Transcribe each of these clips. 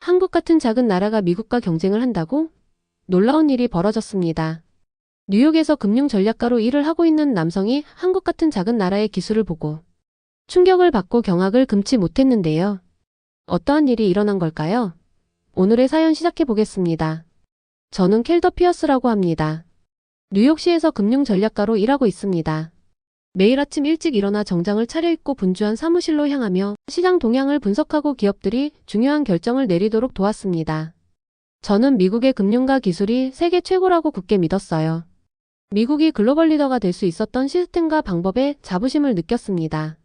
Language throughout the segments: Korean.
한국 같은 작은 나라가 미국과 경쟁을 한다고? 놀라운 일이 벌어졌습니다. 뉴욕에서 금융 전략가로 일을 하고 있는 남성이 한국 같은 작은 나라의 기술을 보고 충격을 받고 경악을 금치 못했는데요. 어떠한 일이 일어난 걸까요? 오늘의 사연 시작해 보겠습니다. 저는 켈더 피어스라고 합니다. 뉴욕시에서 금융 전략가로 일하고 있습니다. 매일 아침 일찍 일어나 정장을 차려입고 분주한 사무실로 향하며 시장 동향을 분석하고 기업들이 중요한 결정을 내리도록 도왔습니다. 저는 미국의 금융과 기술이 세계 최고라고 굳게 믿었어요. 미국이 글로벌 리더가 될 수 있었던 시스템과 방법에 자부심을 느꼈습니다.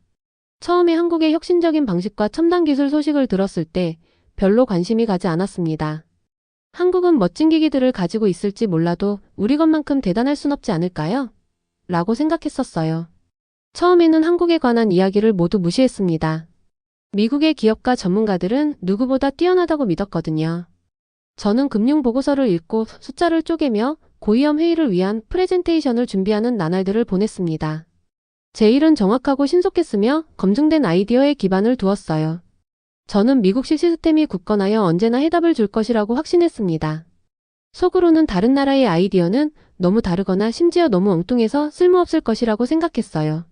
처음에 한국의 혁신적인 방식과 첨단 기술 소식을 들었을 때 별로 관심이 가지 않았습니다. 한국은 멋진 기기들을 가지고 있을지 몰라도 우리 것만큼 대단할 순 없지 않을까요? 라고 생각했었어요. 처음에는 한국에 관한 이야기를 모두 무시했습니다. 미국의 기업가 전문가들은 누구보다 뛰어나다고 믿었거든요. 저는 금융 보고서를 읽고 숫자를 쪼개며 고위험 회의를 위한 프레젠테이션을 준비하는 나날들을 보냈습니다. 제 일은 정확하고 신속했으며 검증된 아이디어에 기반을 두었어요. 저는 미국식 시스템이 굳건하여 언제나 해답을 줄 것이라고 확신했습니다. 속으로는 다른 나라의 아이디어는 너무 다르거나 심지어 너무 엉뚱해서 쓸모없을 것이라고 생각했어요.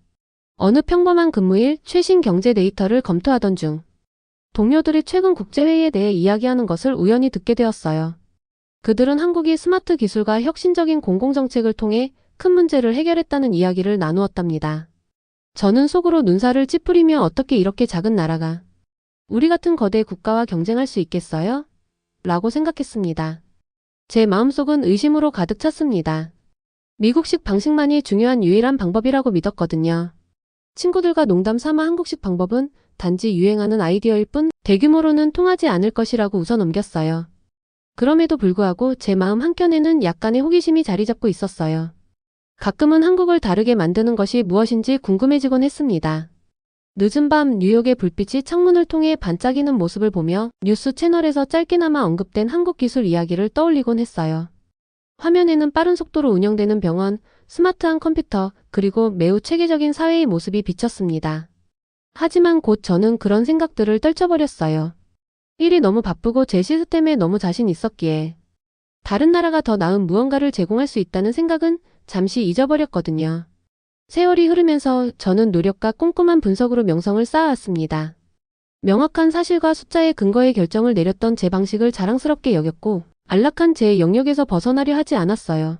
어느 평범한 근무일 최신 경제 데이터를 검토하던 중 동료들이 최근 국제회의에 대해 이야기하는 것을 우연히 듣게 되었어요. 그들은 한국이 스마트 기술과 혁신적인 공공정책을 통해 큰 문제를 해결했다는 이야기를 나누었답니다. 저는 속으로 눈살을 찌푸리며 어떻게 이렇게 작은 나라가 우리 같은 거대 국가와 경쟁할 수 있겠어요? 라고 생각했습니다. 제 마음속은 의심으로 가득 찼습니다. 미국식 방식만이 중요한 유일한 방법이라고 믿었거든요. 친구들과 농담 삼아 한국식 방법은 단지 유행하는 아이디어일 뿐 대규모로는 통하지 않을 것이라고 웃어넘겼어요. 그럼에도 불구하고 제 마음 한켠에는 약간의 호기심이 자리 잡고 있었어요. 가끔은 한국을 다르게 만드는 것이 무엇인지 궁금해지곤 했습니다. 늦은 밤 뉴욕의 불빛이 창문을 통해 반짝이는 모습을 보며 뉴스 채널에서 짧게나마 언급된 한국 기술 이야기를 떠올리곤 했어요. 화면에는 빠른 속도로 운영되는 병원, 스마트한 컴퓨터, 그리고 매우 체계적인 사회의 모습이 비쳤습니다. 하지만 곧 저는 그런 생각들을 떨쳐버렸어요. 일이 너무 바쁘고 제 시스템에 너무 자신 있었기에 다른 나라가 더 나은 무언가를 제공할 수 있다는 생각은 잠시 잊어버렸거든요. 세월이 흐르면서 저는 노력과 꼼꼼한 분석으로 명성을 쌓아왔습니다. 명확한 사실과 숫자의 근거에 결정을 내렸던 제 방식을 자랑스럽게 여겼고 안락한 제 영역에서 벗어나려 하지 않았어요.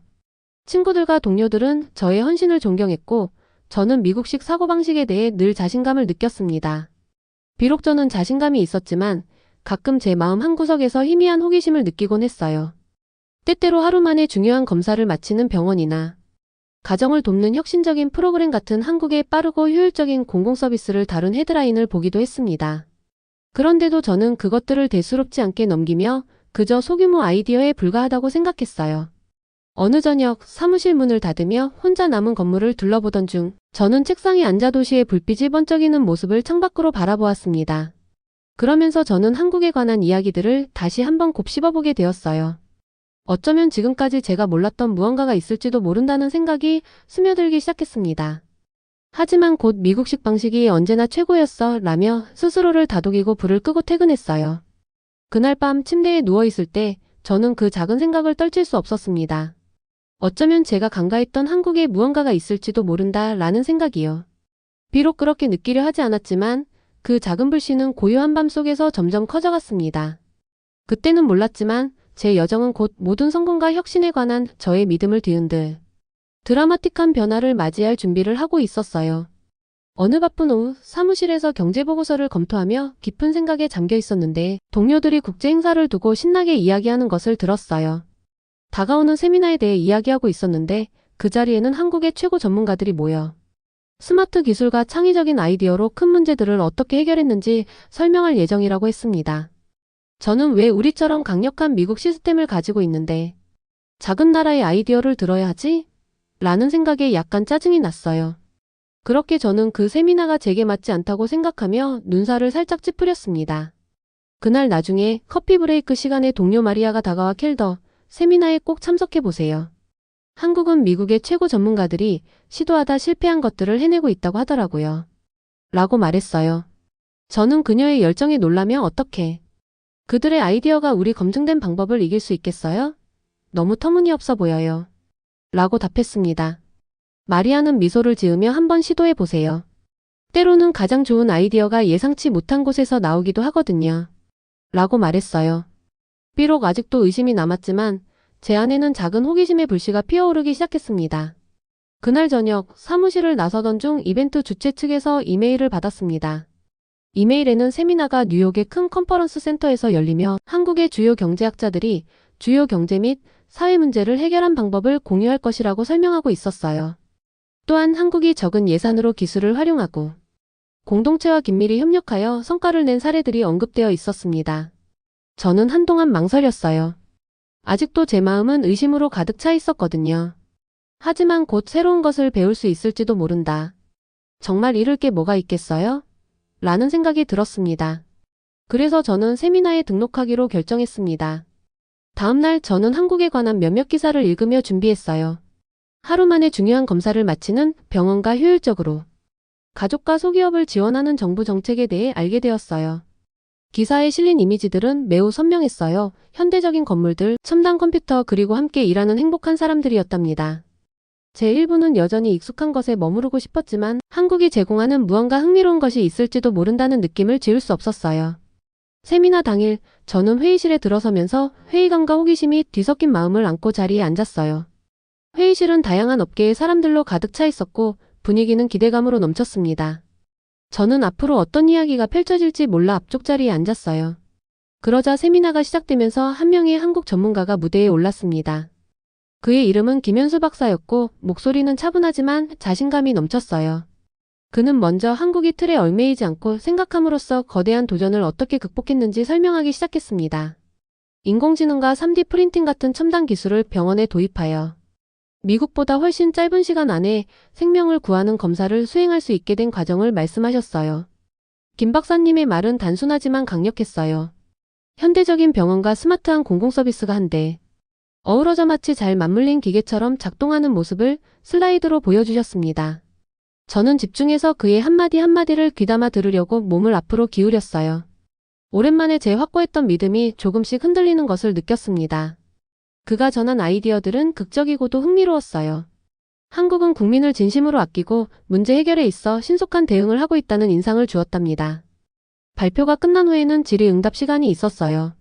친구들과 동료들은 저의 헌신을 존경했고 저는 미국식 사고방식에 대해 늘 자신감을 느꼈습니다. 비록 저는 자신감이 있었지만 가끔 제 마음 한구석에서 희미한 호기심을 느끼곤 했어요. 때때로 하루 만에 중요한 검사를 마치는 병원이나 가정을 돕는 혁신적인 프로그램 같은 한국의 빠르고 효율적인 공공서비스를 다룬 헤드라인을 보기도 했습니다. 그런데도 저는 그것들을 대수롭지 않게 넘기며 그저 소규모 아이디어에 불과하다고 생각했어요. 어느 저녁 사무실 문을 닫으며 혼자 남은 건물을 둘러보던 중 저는 책상에 앉아 도시의 불빛이 번쩍이는 모습을 창밖으로 바라보았습니다. 그러면서 저는 한국에 관한 이야기들을 다시 한번 곱씹어보게 되었어요. 어쩌면 지금까지 제가 몰랐던 무언가가 있을지도 모른다는 생각이 스며들기 시작했습니다. 하지만 곧 미국식 방식이 언제나 최고였어 라며 스스로를 다독이고 불을 끄고 퇴근했어요. 그날 밤 침대에 누워있을 때 저는 그 작은 생각을 떨칠 수 없었습니다. 어쩌면 제가 간과했던 한국에 무언가가 있을지도 모른다 라는 생각이요. 비록 그렇게 느끼려 하지 않았지만 그 작은 불씨는 고요한 밤 속에서 점점 커져갔습니다. 그때는 몰랐지만 제 여정은 곧 모든 성공과 혁신에 관한 저의 믿음을 뒤흔들 드라마틱한 변화를 맞이할 준비를 하고 있었어요. 어느 바쁜 오후 사무실에서 경제보고서를 검토하며 깊은 생각에 잠겨 있었는데 동료들이 국제 행사를 두고 신나게 이야기하는 것을 들었어요. 다가오는 세미나에 대해 이야기하고 있었는데 그 자리에는 한국의 최고 전문가들이 모여 스마트 기술과 창의적인 아이디어로 큰 문제들을 어떻게 해결했는지 설명할 예정이라고 했습니다. 저는 왜 우리처럼 강력한 미국 시스템을 가지고 있는데 작은 나라의 아이디어를 들어야 하지? 라는 생각에 약간 짜증이 났어요. 그렇게 저는 그 세미나가 제게 맞지 않다고 생각하며 눈살을 살짝 찌푸렸습니다. 그날 나중에 커피 브레이크 시간에 동료 마리아가 다가와 켈더, 세미나에 꼭 참석해보세요. 한국은 미국의 최고 전문가들이 시도하다 실패한 것들을 해내고 있다고 하더라고요. 라고 말했어요. 저는 그녀의 열정에 놀라며 어떻게 그들의 아이디어가 우리 검증된 방법을 이길 수 있겠어요? 너무 터무니없어 보여요. 라고 답했습니다. 마리아는 미소를 지으며 한번 시도해 보세요. 때로는 가장 좋은 아이디어가 예상치 못한 곳에서 나오기도 하거든요. 라고 말했어요. 비록 아직도 의심이 남았지만 제 안에는 작은 호기심의 불씨가 피어오르기 시작했습니다. 그날 저녁 사무실을 나서던 중 이벤트 주최 측에서 이메일을 받았습니다. 이메일에는 세미나가 뉴욕의 큰 컨퍼런스 센터에서 열리며 한국의 주요 경제학자들이 주요 경제 및 사회 문제를 해결한 방법을 공유할 것이라고 설명하고 있었어요. 또한 한국이 적은 예산으로 기술을 활용하고 공동체와 긴밀히 협력하여 성과를 낸 사례들이 언급되어 있었습니다. 저는 한동안 망설였어요. 아직도 제 마음은 의심으로 가득 차 있었거든요. 하지만 곧 새로운 것을 배울 수 있을지도 모른다. 정말 잃을 게 뭐가 있겠어요? 라는 생각이 들었습니다. 그래서 저는 세미나에 등록하기로 결정했습니다. 다음날 저는 한국에 관한 몇몇 기사를 읽으며 준비했어요. 하루 만에 중요한 검사를 마치는 병원과 효율적으로 가족과 소기업을 지원하는 정부 정책에 대해 알게 되었어요. 기사에 실린 이미지들은 매우 선명했어요. 현대적인 건물들, 첨단 컴퓨터 그리고 함께 일하는 행복한 사람들이었답니다. 제 일부는 여전히 익숙한 것에 머무르고 싶었지만 한국이 제공하는 무언가 흥미로운 것이 있을지도 모른다는 느낌을 지울 수 없었어요. 세미나 당일 저는 회의실에 들어서면서 회의감과 호기심이 뒤섞인 마음을 안고 자리에 앉았어요. 회의실은 다양한 업계의 사람들로 가득 차 있었고 분위기는 기대감으로 넘쳤습니다. 저는 앞으로 어떤 이야기가 펼쳐질지 몰라 앞쪽 자리에 앉았어요. 그러자 세미나가 시작되면서 한 명의 한국 전문가가 무대에 올랐습니다. 그의 이름은 김현수 박사였고 목소리는 차분하지만 자신감이 넘쳤어요. 그는 먼저 한국이 틀에 얽매이지 않고 생각함으로써 거대한 도전을 어떻게 극복했는지 설명하기 시작했습니다. 인공지능과 3D 프린팅 같은 첨단 기술을 병원에 도입하여 미국보다 훨씬 짧은 시간 안에 생명을 구하는 검사를 수행할 수 있게 된 과정을 말씀하셨어요. 김 박사님의 말은 단순하지만 강력했어요. 현대적인 병원과 스마트한 공공서비스가 한데 어우러져 마치 잘 맞물린 기계처럼 작동하는 모습을 슬라이드로 보여주셨습니다. 저는 집중해서 그의 한마디 한마디를 귀담아 들으려고 몸을 앞으로 기울였어요. 오랜만에 제 확고했던 믿음이 조금씩 흔들리는 것을 느꼈습니다. 그가 전한 아이디어들은 극적이고도 흥미로웠어요. 한국은 국민을 진심으로 아끼고 문제 해결에 있어 신속한 대응을 하고 있다는 인상을 주었답니다. 발표가 끝난 후에는 질의응답 시간이 있었어요.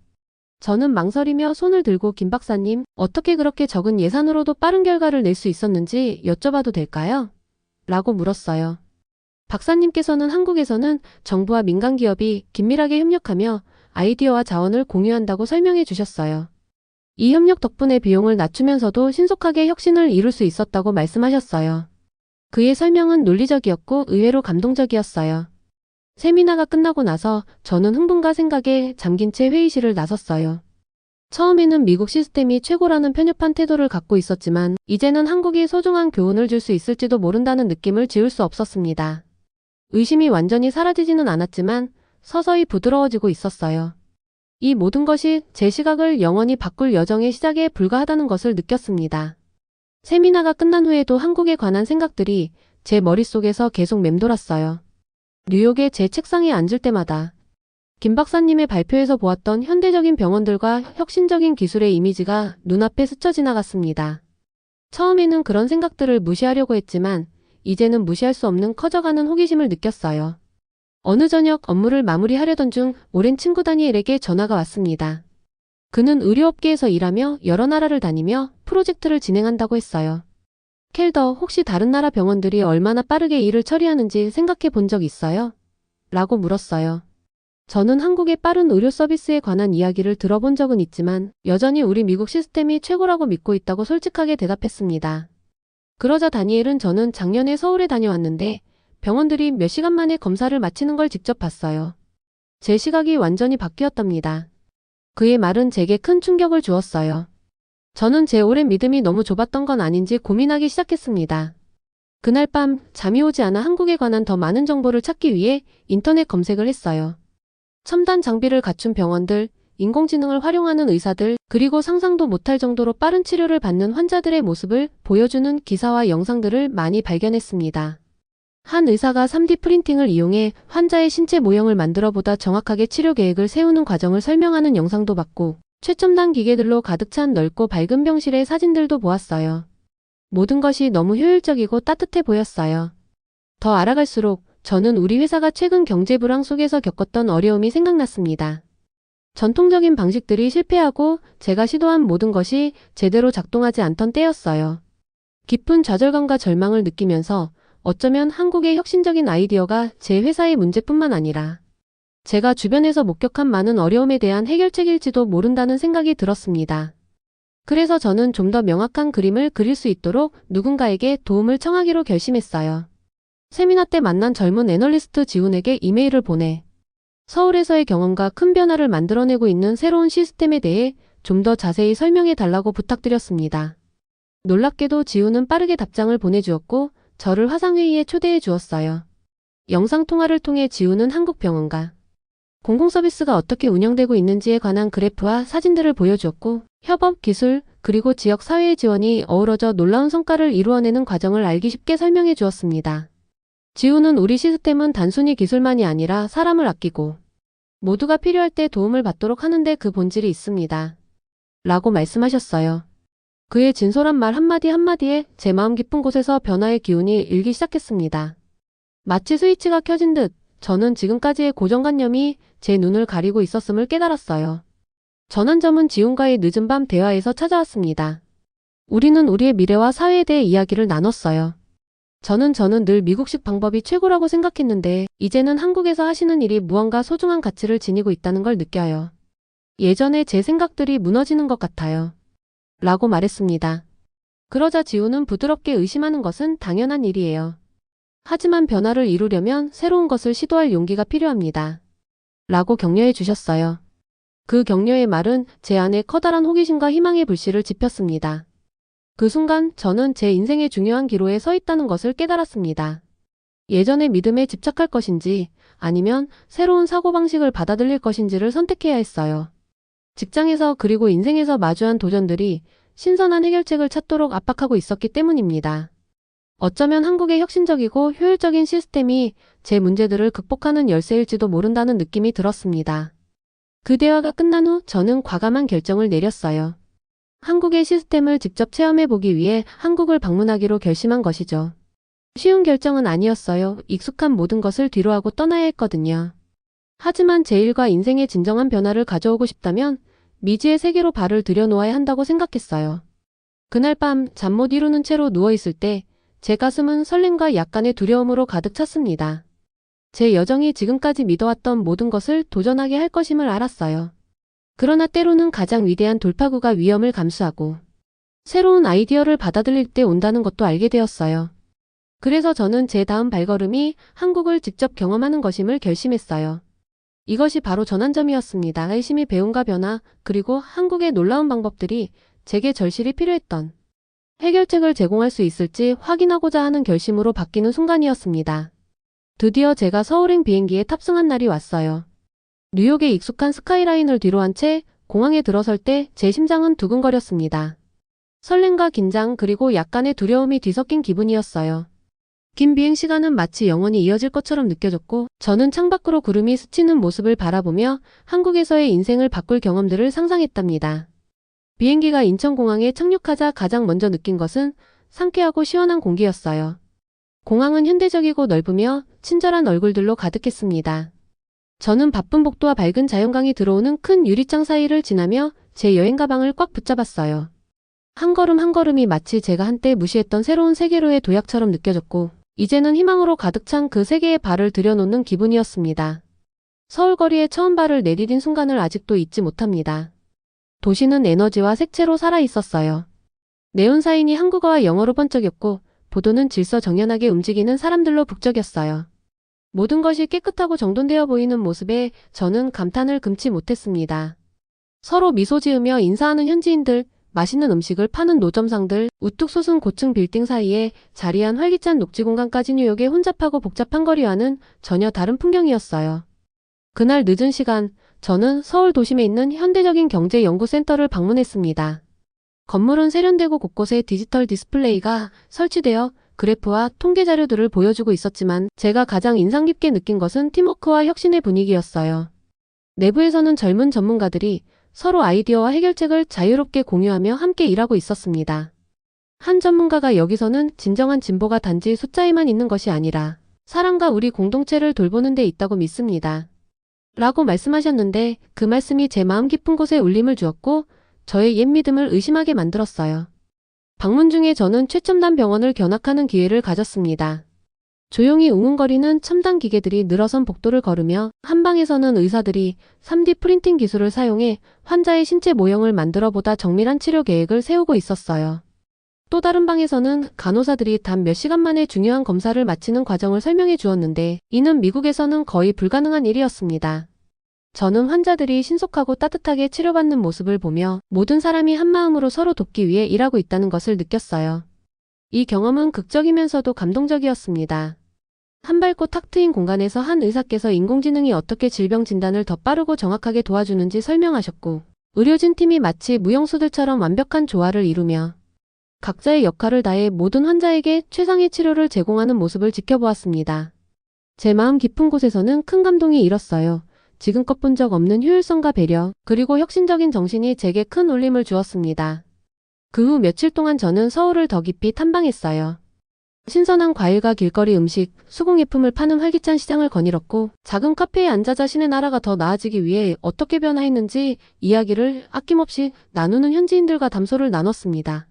저는 망설이며 손을 들고 김 박사님, 어떻게 그렇게 적은 예산으로도 빠른 결과를 낼 수 있었는지 여쭤봐도 될까요? 라고 물었어요. 박사님께서는 한국에서는 정부와 민간 기업이 긴밀하게 협력하며 아이디어와 자원을 공유한다고 설명해 주셨어요. 이 협력 덕분에 비용을 낮추면서도 신속하게 혁신을 이룰 수 있었다고 말씀하셨어요. 그의 설명은 논리적이었고 의외로 감동적이었어요. 세미나가 끝나고 나서 저는 흥분과 생각에 잠긴 채 회의실을 나섰어요. 처음에는 미국 시스템이 최고라는 편협한 태도를 갖고 있었지만 이제는 한국이 소중한 교훈을 줄 수 있을지도 모른다는 느낌을 지울 수 없었습니다. 의심이 완전히 사라지지는 않았지만 서서히 부드러워지고 있었어요. 이 모든 것이 제 시각을 영원히 바꿀 여정의 시작에 불과하다는 것을 느꼈습니다. 세미나가 끝난 후에도 한국에 관한 생각들이 제 머릿속에서 계속 맴돌았어요. 뉴욕의 제 책상에 앉을 때마다 김 박사님의 발표에서 보았던 현대적인 병원들과 혁신적인 기술의 이미지가 눈앞에 스쳐 지나갔습니다. 처음에는 그런 생각들을 무시하려고 했지만 이제는 무시할 수 없는 커져가는 호기심을 느꼈어요. 어느 저녁 업무를 마무리하려던 중 오랜 친구 다니엘에게 전화가 왔습니다. 그는 의료업계에서 일하며 여러 나라를 다니며 프로젝트를 진행한다고 했어요. 켈더, 혹시 다른 나라 병원들이 얼마나 빠르게 일을 처리하는지 생각해 본 적 있어요? 라고 물었어요. 저는 한국의 빠른 의료 서비스에 관한 이야기를 들어본 적은 있지만 여전히 우리 미국 시스템이 최고라고 믿고 있다고 솔직하게 대답했습니다. 그러자 다니엘은 저는 작년에 서울에 다녀왔는데 병원들이 몇 시간 만에 검사를 마치는 걸 직접 봤어요. 제 시각이 완전히 바뀌었답니다. 그의 말은 제게 큰 충격을 주었어요. 저는 제 오랜 믿음이 너무 좁았던 건 아닌지 고민하기 시작했습니다. 그날 밤 잠이 오지 않아 한국에 관한 더 많은 정보를 찾기 위해 인터넷 검색을 했어요. 첨단 장비를 갖춘 병원들, 인공지능을 활용하는 의사들, 그리고 상상도 못할 정도로 빠른 치료를 받는 환자들의 모습을 보여주는 기사와 영상들을 많이 발견했습니다. 한 의사가 3D 프린팅을 이용해 환자의 신체 모형을 만들어보다 정확하게 치료 계획을 세우는 과정을 설명하는 영상도 봤고, 최첨단 기계들로 가득 찬 넓고 밝은 병실의 사진들도 보았어요. 모든 것이 너무 효율적이고 따뜻해 보였어요. 더 알아갈수록 저는 우리 회사가 최근 경제 불황 속에서 겪었던 어려움이 생각났습니다. 전통적인 방식들이 실패하고 제가 시도한 모든 것이 제대로 작동하지 않던 때였어요. 깊은 좌절감과 절망을 느끼면서 어쩌면 한국의 혁신적인 아이디어가 제 회사의 문제뿐만 아니라 제가 주변에서 목격한 많은 어려움에 대한 해결책일지도 모른다는 생각이 들었습니다. 그래서 저는 좀 더 명확한 그림을 그릴 수 있도록 누군가에게 도움을 청하기로 결심했어요. 세미나 때 만난 젊은 애널리스트 지훈에게 이메일을 보내 서울에서의 경험과 큰 변화를 만들어내고 있는 새로운 시스템에 대해 좀 더 자세히 설명해 달라고 부탁드렸습니다. 놀랍게도 지훈은 빠르게 답장을 보내주었고 저를 화상회의에 초대해 주었어요. 영상통화를 통해 지훈은 한국병원과 공공서비스가 어떻게 운영되고 있는지에 관한 그래프와 사진들을 보여주었고 협업, 기술, 그리고 지역 사회의 지원이 어우러져 놀라운 성과를 이루어내는 과정을 알기 쉽게 설명해 주었습니다. 지훈은 우리 시스템은 단순히 기술만이 아니라 사람을 아끼고 모두가 필요할 때 도움을 받도록 하는데 그 본질이 있습니다. 라고 말씀하셨어요. 그의 진솔한 말 한마디 한마디에 제 마음 깊은 곳에서 변화의 기운이 일기 시작했습니다. 마치 스위치가 켜진 듯 저는 지금까지의 고정관념이 제 눈을 가리고 있었음을 깨달았어요. 전환점은 지훈과의 늦은 밤 대화에서 찾아왔습니다. 우리는 우리의 미래와 사회에 대해 이야기를 나눴어요. 저는 늘 미국식 방법이 최고라고 생각했는데 이제는 한국에서 하시는 일이 무언가 소중한 가치를 지니고 있다는 걸 느껴요. 예전에 제 생각들이 무너지는 것 같아요. 라고 말했습니다. 그러자 지훈은 부드럽게 의심하는 것은 당연한 일이에요. 하지만 변화를 이루려면 새로운 것을 시도할 용기가 필요합니다. 라고 격려해 주셨어요. 그 격려의 말은 제 안에 커다란 호기심과 희망의 불씨를 지폈습니다. 그 순간 저는 제 인생의 중요한 기로에 서 있다는 것을 깨달았습니다. 예전의 믿음에 집착할 것인지 아니면 새로운 사고방식을 받아들일 것인지를 선택해야 했어요. 직장에서 그리고 인생에서 마주한 도전들이 신선한 해결책을 찾도록 압박하고 있었기 때문입니다. 어쩌면 한국의 혁신적이고 효율적인 시스템이 제 문제들을 극복하는 열쇠일지도 모른다는 느낌이 들었습니다. 그 대화가 끝난 후 저는 과감한 결정을 내렸어요. 한국의 시스템을 직접 체험해보기 위해 한국을 방문하기로 결심한 것이죠. 쉬운 결정은 아니었어요. 익숙한 모든 것을 뒤로하고 떠나야 했거든요. 하지만 제 일과 인생의 진정한 변화를 가져오고 싶다면 미지의 세계로 발을 들여놓아야 한다고 생각했어요. 그날 밤 잠 못 이루는 채로 누워있을 때 제 가슴은 설렘과 약간의 두려움으로 가득 찼습니다. 제 여정이 지금까지 믿어왔던 모든 것을 도전하게 할 것임을 알았어요. 그러나 때로는 가장 위대한 돌파구가 위험을 감수하고 새로운 아이디어를 받아들일 때 온다는 것도 알게 되었어요. 그래서 저는 제 다음 발걸음이 한국을 직접 경험하는 것임을 결심했어요. 이것이 바로 전환점이었습니다. 열심히 배움과 변화, 그리고 한국의 놀라운 방법들이 제게 절실히 필요했던 해결책을 제공할 수 있을지 확인하고자 하는 결심으로 바뀌는 순간이었습니다. 드디어 제가 서울행 비행기에 탑승한 날이 왔어요. 뉴욕의 익숙한 스카이라인을 뒤로한 채 공항에 들어설 때 제 심장은 두근거렸습니다. 설렘과 긴장 그리고 약간의 두려움이 뒤섞인 기분이었어요. 긴 비행 시간은 마치 영원히 이어질 것처럼 느껴졌고 저는 창밖으로 구름이 스치는 모습을 바라보며 한국에서의 인생을 바꿀 경험들을 상상했답니다. 비행기가 인천공항에 착륙하자 가장 먼저 느낀 것은 상쾌하고 시원한 공기였어요. 공항은 현대적이고 넓으며 친절한 얼굴들로 가득했습니다. 저는 바쁜 복도와 밝은 자연광이 들어오는 큰 유리창 사이를 지나며 제 여행 가방을 꽉 붙잡았어요. 한 걸음 한 걸음이 마치 제가 한때 무시했던 새로운 세계로의 도약처럼 느껴졌고 이제는 희망으로 가득 찬 그 세계에 발을 들여놓는 기분이었습니다. 서울 거리에 처음 발을 내디딘 순간을 아직도 잊지 못합니다. 도시는 에너지와 색채로 살아 있었어요. 네온사인이 한국어와 영어로 번쩍였고 보도는 질서정연하게 움직이는 사람들로 북적였어요. 모든 것이 깨끗하고 정돈되어 보이는 모습에 저는 감탄을 금치 못했습니다. 서로 미소 지으며 인사하는 현지인들, 맛있는 음식을 파는 노점상들, 우뚝 솟은 고층 빌딩 사이에 자리한 활기찬 녹지 공간까지 뉴욕의 혼잡하고 복잡한 거리와는 전혀 다른 풍경이었어요. 그날 늦은 시간, 저는 서울 도심에 있는 현대적인 경제연구센터를 방문했습니다. 건물은 세련되고 곳곳에 디지털 디스플레이가 설치되어 그래프와 통계 자료들을 보여주고 있었지만 제가 가장 인상 깊게 느낀 것은 팀워크와 혁신의 분위기였어요. 내부에서는 젊은 전문가들이 서로 아이디어와 해결책을 자유롭게 공유하며 함께 일하고 있었습니다. 한 전문가가 여기서는 진정한 진보가 단지 숫자에만 있는 것이 아니라 사람과 우리 공동체를 돌보는 데 있다고 믿습니다. 라고 말씀하셨는데 그 말씀이 제 마음 깊은 곳에 울림을 주었고 저의 옛 믿음을 의심하게 만들었어요. 방문 중에 저는 최첨단 병원을 견학하는 기회를 가졌습니다. 조용히 웅웅거리는 첨단 기계들이 늘어선 복도를 걸으며 한방에서는 의사들이 3D 프린팅 기술을 사용해 환자의 신체 모형을 만들어 보다 정밀한 치료 계획을 세우고 있었어요. 또 다른 방에서는 간호사들이 단 몇 시간 만에 중요한 검사를 마치는 과정을 설명해 주었는데 이는 미국에서는 거의 불가능한 일이었습니다. 저는 환자들이 신속하고 따뜻하게 치료받는 모습을 보며 모든 사람이 한마음으로 서로 돕기 위해 일하고 있다는 것을 느꼈어요. 이 경험은 극적이면서도 감동적이었습니다. 한발꽃 탁 트인 공간에서 한 의사께서 인공지능이 어떻게 질병 진단을 더 빠르고 정확하게 도와주는지 설명하셨고 의료진 팀이 마치 무용수들처럼 완벽한 조화를 이루며 각자의 역할을 다해 모든 환자에게 최상의 치료를 제공하는 모습을 지켜보았습니다. 제 마음 깊은 곳에서는 큰 감동이 일었어요. 지금껏 본 적 없는 효율성과 배려, 그리고 혁신적인 정신이 제게 큰 울림을 주었습니다. 그 후 며칠 동안 저는 서울을 더 깊이 탐방했어요. 신선한 과일과 길거리 음식, 수공예품을 파는 활기찬 시장을 거닐었고 작은 카페에 앉아 자신의 나라가 더 나아지기 위해 어떻게 변화했는지 이야기를 아낌없이 나누는 현지인들과 담소를 나눴습니다.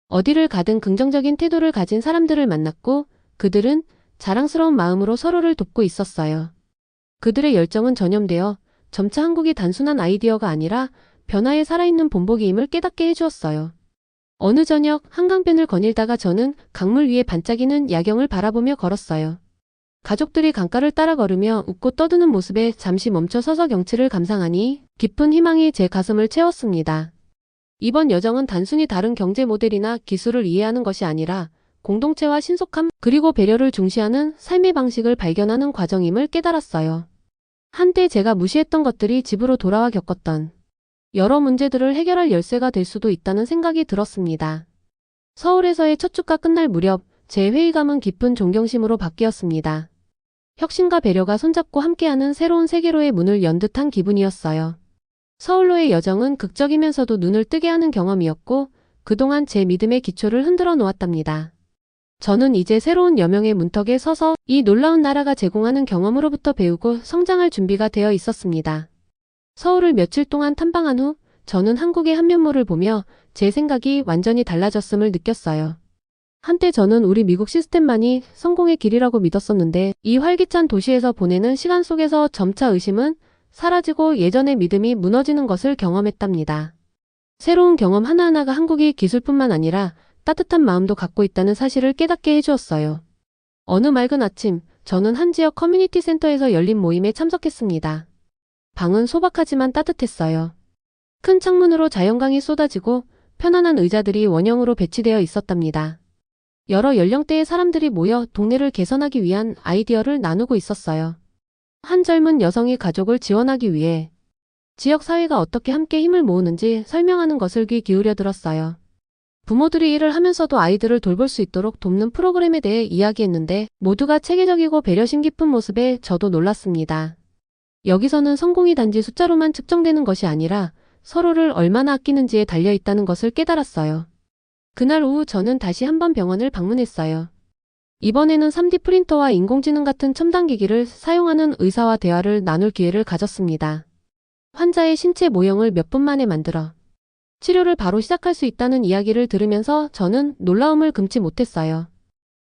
어디를 가든 긍정적인 태도를 가진 사람들을 만났고 그들은 자랑스러운 마음으로 서로를 돕고 있었어요. 그들의 열정은 전염되어 점차 한국이 단순한 아이디어가 아니라 변화에 살아있는 본보기임을 깨닫게 해주었어요. 어느 저녁 한강변을 거닐다가 저는 강물 위에 반짝이는 야경을 바라보며 걸었어요. 가족들이 강가를 따라 걸으며 웃고 떠드는 모습에 잠시 멈춰 서서 경치를 감상하니 깊은 희망이 제 가슴을 채웠습니다. 이번 여정은 단순히 다른 경제 모델이나 기술을 이해하는 것이 아니라 공동체와 신속함 그리고 배려를 중시하는 삶의 방식을 발견하는 과정임을 깨달았어요. 한때 제가 무시했던 것들이 집으로 돌아와 겪었던 여러 문제들을 해결할 열쇠가 될 수도 있다는 생각이 들었습니다. 서울에서의 첫 주가 끝날 무렵 제 회의감은 깊은 존경심으로 바뀌었습니다. 혁신과 배려가 손잡고 함께하는 새로운 세계로의 문을 연 듯한 기분이었어요. 서울로의 여정은 극적이면서도 눈을 뜨게 하는 경험이었고 그동안 제 믿음의 기초를 흔들어 놓았답니다. 저는 이제 새로운 여명의 문턱에 서서 이 놀라운 나라가 제공하는 경험으로부터 배우고 성장할 준비가 되어 있었습니다. 서울을 며칠 동안 탐방한 후 저는 한국의 한 면모를 보며 제 생각이 완전히 달라졌음을 느꼈어요. 한때 저는 우리 미국 시스템만이 성공의 길이라고 믿었었는데 이 활기찬 도시에서 보내는 시간 속에서 점차 의심은 사라지고 예전의 믿음이 무너지는 것을 경험했답니다. 새로운 경험 하나하나가 한국이 기술뿐만 아니라 따뜻한 마음도 갖고 있다는 사실을 깨닫게 해주었어요. 어느 맑은 아침, 저는 한 지역 커뮤니티 센터에서 열린 모임에 참석했습니다. 방은 소박하지만 따뜻했어요. 큰 창문으로 자연광이 쏟아지고 편안한 의자들이 원형으로 배치되어 있었답니다. 여러 연령대의 사람들이 모여 동네를 개선하기 위한 아이디어를 나누고 있었어요. 한 젊은 여성이 가족을 지원하기 위해 지역 사회가 어떻게 함께 힘을 모으는지 설명하는 것을 귀 기울여 들었어요. 부모들이 일을 하면서도 아이들을 돌볼 수 있도록 돕는 프로그램에 대해 이야기했는데 모두가 체계적이고 배려심 깊은 모습에 저도 놀랐습니다. 여기서는 성공이 단지 숫자로만 측정되는 것이 아니라 서로를 얼마나 아끼는지에 달려 있다는 것을 깨달았어요. 그날 오후 저는 다시 한번 병원을 방문했어요. 이번에는 3D 프린터와 인공지능 같은 첨단 기기를 사용하는 의사와 대화를 나눌 기회를 가졌습니다. 환자의 신체 모형을 몇 분 만에 만들어 치료를 바로 시작할 수 있다는 이야기를 들으면서 저는 놀라움을 금치 못했어요.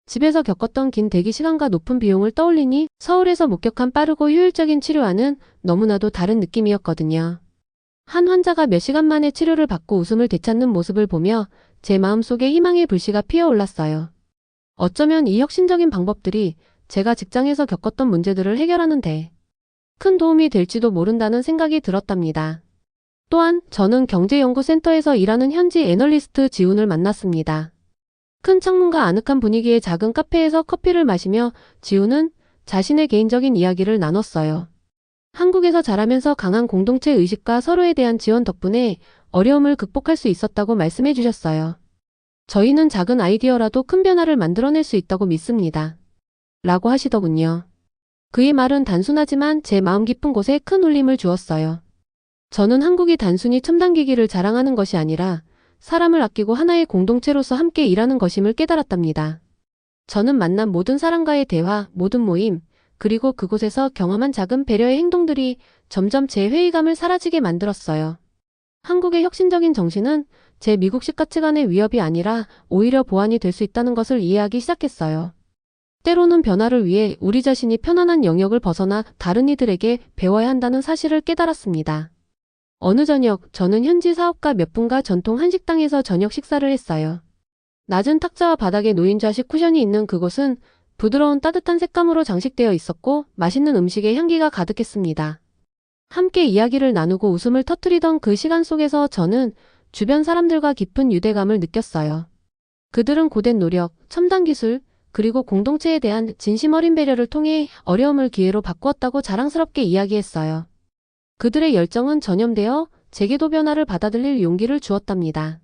집에서 겪었던 긴 대기 시간과 높은 비용을 떠올리니 서울에서 목격한 빠르고 효율적인 치료와는 너무나도 다른 느낌이었거든요. 한 환자가 몇 시간 만에 치료를 받고 웃음을 되찾는 모습을 보며 제 마음속에 희망의 불씨가 피어올랐어요. 어쩌면 이 혁신적인 방법들이 제가 직장에서 겪었던 문제들을 해결하는 데 큰 도움이 될지도 모른다는 생각이 들었답니다. 또한 저는 경제연구센터에서 일하는 현지 애널리스트 지훈을 만났습니다. 큰 창문과 아늑한 분위기의 작은 카페에서 커피를 마시며 지훈은 자신의 개인적인 이야기를 나눴어요. 한국에서 자라면서 강한 공동체 의식과 서로에 대한 지원 덕분에 어려움을 극복할 수 있었다고 말씀해 주셨어요. 저희는 작은 아이디어라도 큰 변화를 만들어낼 수 있다고 믿습니다. 라고 하시더군요. 그의 말은 단순하지만 제 마음 깊은 곳에 큰 울림을 주었어요. 저는 한국이 단순히 첨단 기기를 자랑하는 것이 아니라 사람을 아끼고 하나의 공동체로서 함께 일하는 것임을 깨달았답니다. 저는 만난 모든 사람과의 대화, 모든 모임, 그리고 그곳에서 경험한 작은 배려의 행동들이 점점 제 회의감을 사라지게 만들었어요. 한국의 혁신적인 정신은 제 미국식 가치관의 위협이 아니라 오히려 보완이 될 수 있다는 것을 이해하기 시작했어요. 때로는 변화를 위해 우리 자신이 편안한 영역을 벗어나 다른 이들에게 배워야 한다는 사실을 깨달았습니다. 어느 저녁, 저는 현지 사업가 몇 분과 전통 한식당에서 저녁 식사를 했어요. 낮은 탁자와 바닥에 놓인 좌식 쿠션이 있는 그곳은 부드러운 따뜻한 색감으로 장식되어 있었고 맛있는 음식의 향기가 가득했습니다. 함께 이야기를 나누고 웃음을 터뜨리던 그 시간 속에서 저는 주변 사람들과 깊은 유대감을 느꼈어요. 그들은 고된 노력, 첨단 기술, 그리고 공동체에 대한 진심 어린 배려를 통해 어려움을 기회로 바꾸었다고 자랑스럽게 이야기했어요. 그들의 열정은 전염되어 제게도 변화를 받아들일 용기를 주었답니다.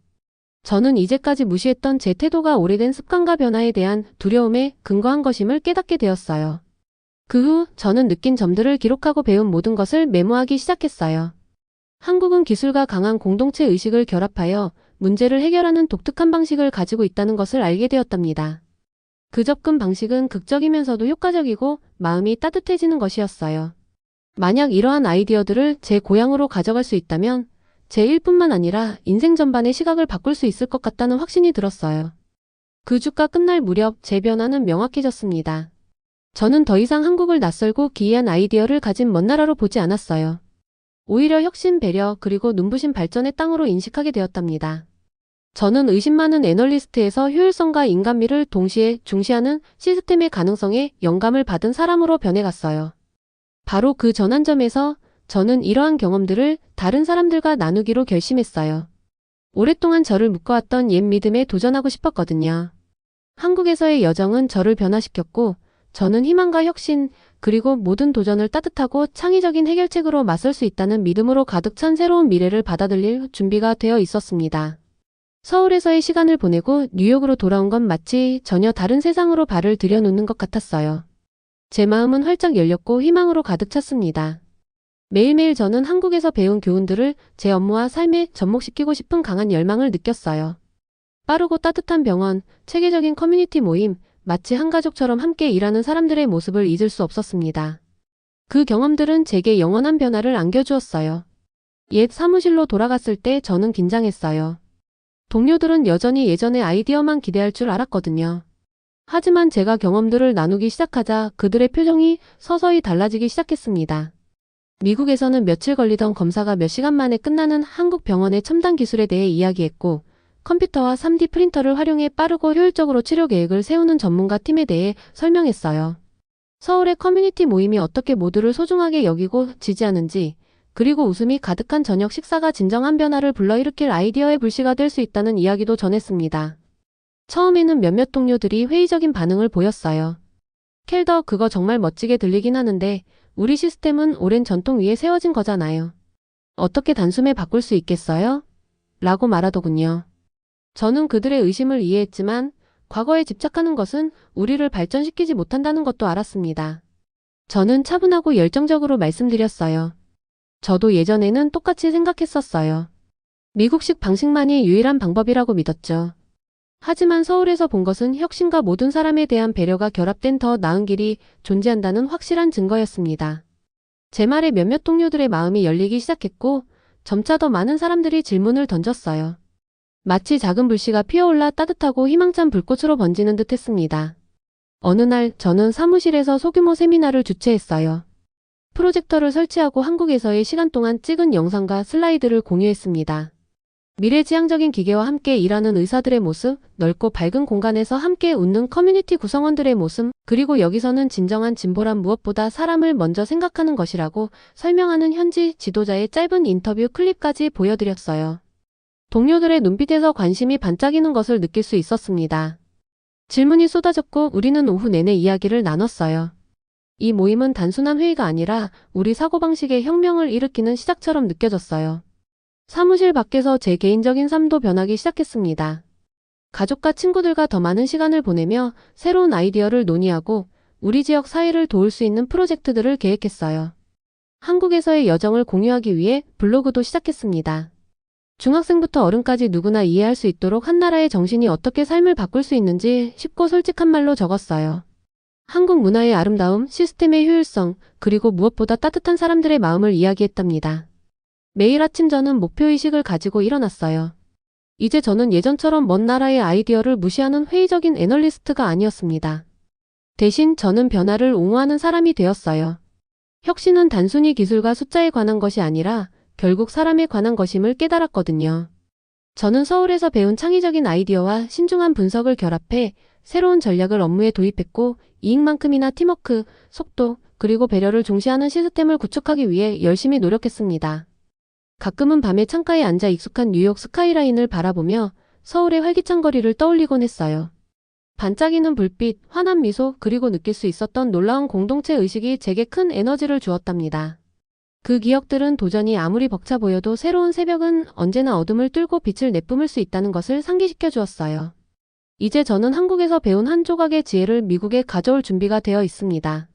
저는 이제까지 무시했던 제 태도가 오래된 습관과 변화에 대한 두려움에 근거한 것임을 깨닫게 되었어요. 그 후 저는 느낀 점들을 기록하고 배운 모든 것을 메모하기 시작했어요. 한국은 기술과 강한 공동체 의식을 결합하여 문제를 해결하는 독특한 방식을 가지고 있다는 것을 알게 되었답니다. 그 접근 방식은 극적이면서도 효과적이고 마음이 따뜻해지는 것이었어요. 만약 이러한 아이디어들을 제 고향으로 가져갈 수 있다면 제 일뿐만 아니라 인생 전반의 시각을 바꿀 수 있을 것 같다는 확신이 들었어요. 그 주가 끝날 무렵 제 변화는 명확해졌습니다. 저는 더 이상 한국을 낯설고 기이한 아이디어를 가진 먼 나라로 보지 않았어요. 오히려 혁신, 배려, 그리고 눈부신 발전의 땅으로 인식하게 되었답니다. 저는 의심 많은 애널리스트에서 효율성과 인간미를 동시에 중시하는 시스템의 가능성에 영감을 받은 사람으로 변해갔어요. 바로 그 전환점에서 저는 이러한 경험들을 다른 사람들과 나누기로 결심했어요. 오랫동안 저를 묶어왔던 옛 믿음에 도전하고 싶었거든요. 한국에서의 여정은 저를 변화시켰고 저는 희망과 혁신, 그리고 모든 도전을 따뜻하고 창의적인 해결책으로 맞설 수 있다는 믿음으로 가득 찬 새로운 미래를 받아들일 준비가 되어 있었습니다. 서울에서의 시간을 보내고 뉴욕으로 돌아온 건 마치 전혀 다른 세상으로 발을 들여놓는 것 같았어요. 제 마음은 활짝 열렸고 희망으로 가득 찼습니다. 매일매일 저는 한국에서 배운 교훈들을 제 업무와 삶에 접목시키고 싶은 강한 열망을 느꼈어요. 빠르고 따뜻한 병원, 체계적인 커뮤니티 모임, 마치 한 가족처럼 함께 일하는 사람들의 모습을 잊을 수 없었습니다. 그 경험들은 제게 영원한 변화를 안겨주었어요. 옛 사무실로 돌아갔을 때 저는 긴장했어요. 동료들은 여전히 예전의 아이디어만 기대할 줄 알았거든요. 하지만 제가 경험들을 나누기 시작하자 그들의 표정이 서서히 달라지기 시작했습니다. 미국에서는 며칠 걸리던 검사가 몇 시간 만에 끝나는 한국 병원의 첨단 기술에 대해 이야기했고, 컴퓨터와 3D 프린터를 활용해 빠르고 효율적으로 치료 계획을 세우는 전문가 팀에 대해 설명했어요. 서울의 커뮤니티 모임이 어떻게 모두를 소중하게 여기고 지지하는지, 그리고 웃음이 가득한 저녁 식사가 진정한 변화를 불러일으킬 아이디어의 불씨가 될 수 있다는 이야기도 전했습니다. 처음에는 몇몇 동료들이 회의적인 반응을 보였어요. 켈더, 그거 정말 멋지게 들리긴 하는데 우리 시스템은 오랜 전통 위에 세워진 거잖아요. 어떻게 단숨에 바꿀 수 있겠어요? 라고 말하더군요. 저는 그들의 의심을 이해했지만 과거에 집착하는 것은 우리를 발전시키지 못한다는 것도 알았습니다. 저는 차분하고 열정적으로 말씀드렸어요. 저도 예전에는 똑같이 생각했었어요. 미국식 방식만이 유일한 방법이라고 믿었죠. 하지만 서울에서 본 것은 혁신과 모든 사람에 대한 배려가 결합된 더 나은 길이 존재한다는 확실한 증거였습니다. 제 말에 몇몇 동료들의 마음이 열리기 시작했고 점차 더 많은 사람들이 질문을 던졌어요. 마치 작은 불씨가 피어올라 따뜻하고 희망찬 불꽃으로 번지는 듯 했습니다. 어느 날 저는 사무실에서 소규모 세미나를 주최했어요. 프로젝터를 설치하고 한국에서의 시간 동안 찍은 영상과 슬라이드를 공유했습니다. 미래지향적인 기계와 함께 일하는 의사들의 모습, 넓고 밝은 공간에서 함께 웃는 커뮤니티 구성원들의 모습, 그리고 여기서는 진정한 진보란 무엇보다 사람을 먼저 생각하는 것이라고 설명하는 현지 지도자의 짧은 인터뷰 클립까지 보여드렸어요. 동료들의 눈빛에서 관심이 반짝이는 것을 느낄 수 있었습니다. 질문이 쏟아졌고 우리는 오후 내내 이야기를 나눴어요. 이 모임은 단순한 회의가 아니라 우리 사고방식의 혁명을 일으키는 시작처럼 느껴졌어요. 사무실 밖에서 제 개인적인 삶도 변하기 시작했습니다. 가족과 친구들과 더 많은 시간을 보내며 새로운 아이디어를 논의하고 우리 지역 사회를 도울 수 있는 프로젝트들을 계획했어요. 한국에서의 여정을 공유하기 위해 블로그도 시작했습니다. 중학생부터 어른까지 누구나 이해할 수 있도록 한 나라의 정신이 어떻게 삶을 바꿀 수 있는지 쉽고 솔직한 말로 적었어요. 한국 문화의 아름다움, 시스템의 효율성, 그리고 무엇보다 따뜻한 사람들의 마음을 이야기했답니다. 매일 아침 저는 목표의식을 가지고 일어났어요. 이제 저는 예전처럼 먼 나라의 아이디어를 무시하는 회의적인 애널리스트가 아니었습니다. 대신 저는 변화를 옹호하는 사람이 되었어요. 혁신은 단순히 기술과 숫자에 관한 것이 아니라 결국 사람에 관한 것임을 깨달았거든요. 저는 서울에서 배운 창의적인 아이디어와 신중한 분석을 결합해 새로운 전략을 업무에 도입했고 이익만큼이나 팀워크, 속도, 그리고 배려를 중시하는 시스템을 구축하기 위해 열심히 노력했습니다. 가끔은 밤에 창가에 앉아 익숙한 뉴욕 스카이라인을 바라보며 서울의 활기찬 거리를 떠올리곤 했어요. 반짝이는 불빛, 환한 미소, 그리고 느낄 수 있었던 놀라운 공동체 의식이 제게 큰 에너지를 주었답니다. 그 기억들은 도전이 아무리 벅차 보여도 새로운 새벽은 언제나 어둠을 뚫고 빛을 내뿜을 수 있다는 것을 상기시켜 주었어요. 이제 저는 한국에서 배운 한 조각의 지혜를 미국에 가져올 준비가 되어 있습니다.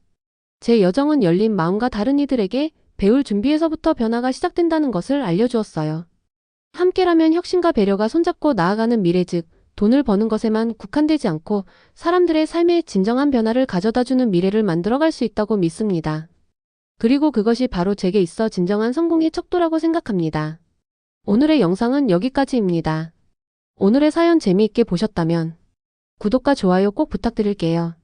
제 여정은 열린 마음과 다른 이들에게 배울 준비에서부터 변화가 시작된다는 것을 알려주었어요. 함께라면 혁신과 배려가 손잡고 나아가는 미래, 즉 돈을 버는 것에만 국한되지 않고 사람들의 삶에 진정한 변화를 가져다주는 미래를 만들어갈 수 있다고 믿습니다. 그리고 그것이 바로 제게 있어 진정한 성공의 척도라고 생각합니다. 오늘의 영상은 여기까지입니다. 오늘의 사연 재미있게 보셨다면 구독과 좋아요 꼭 부탁드릴게요.